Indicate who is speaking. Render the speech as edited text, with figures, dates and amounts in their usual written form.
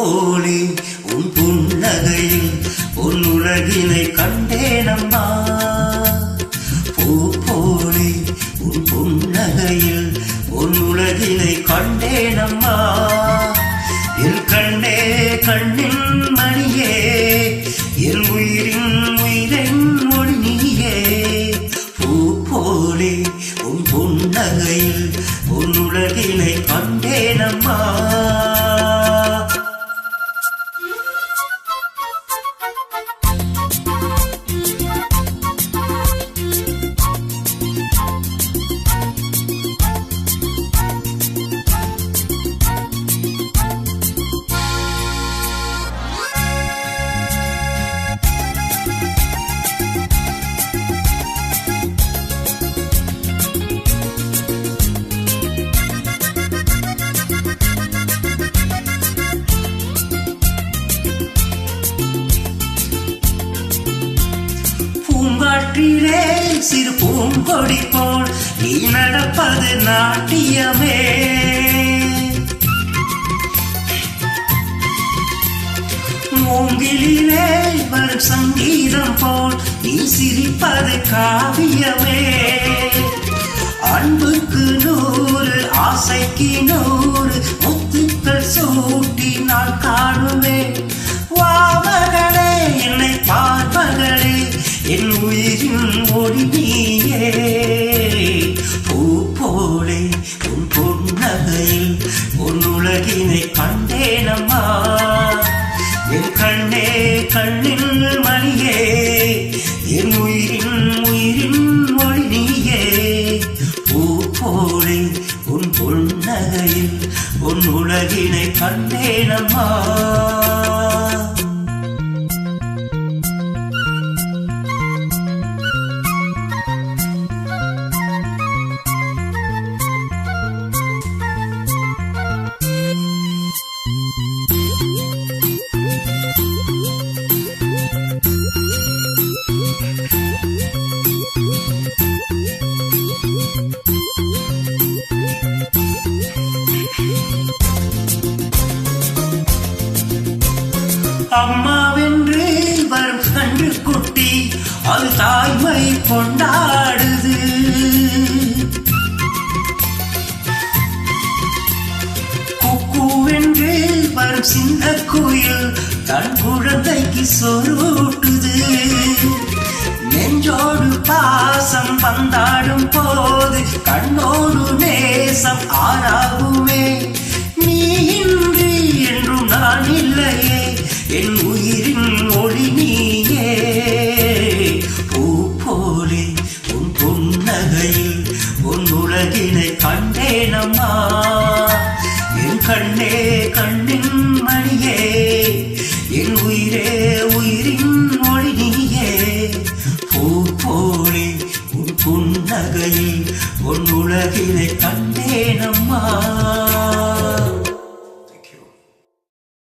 Speaker 1: போலே உன் புன்னகையில் உன் உலகினை கண்டேனம்மா. பூ போலே உன் புன்னகையில் உன் உலகினை கண்டேனம்மா. என் கண்ணே கண்ணின் மணியே என் உயிரின் உயிரின் ஒளி நீயே. பூ போலே உன் புன்னகையில் உன் உலகினை கண்டேனம்மா. பூங்காற்றிலே சிறு பூங்கொடி போல் நீ நடப்பது நாட்டியமே. மூங்கிலே வரும் சங்கீதம் போல் நீ சிரிப்பது காவியமே. அன்புக்கு 100 ஆசைக்கு 100 முத்துக்கள் சூட்டி நான் காணுவேன். வாமகளே என்னை பார்மகளே என் உயிரின் ஒளி நீயே. பூ போலே உன் புன்னகையில் உன் உலகினை கண்டேனம்மா. என் கண்ணே கண்ணின் மணியே என் உயிரின் உயிரின் ஒளி நீயே. பூ போலே உன் புன்னகையில் உன் உலகினை கண்டேனம்மா. அம்மாவென்று வரும் கன்று குட்டி அது தாய்மை கொண்டாடுது. குக்குவென்று வரும் சின்ன குயில் தன் குழந்தைக்கு சொருட்டுது. நெஞ்சோடு பாசம் வந்தாடும் போது கண்ணோடு நேசம் ஆறாகுமே. நீ இன்றி என்றும் நான் இல்லையே என் உயிரின் ஒளி நீயே. பூ போலே உன் புன்னகையில் உன் உலகினை கண்டேனம்மா.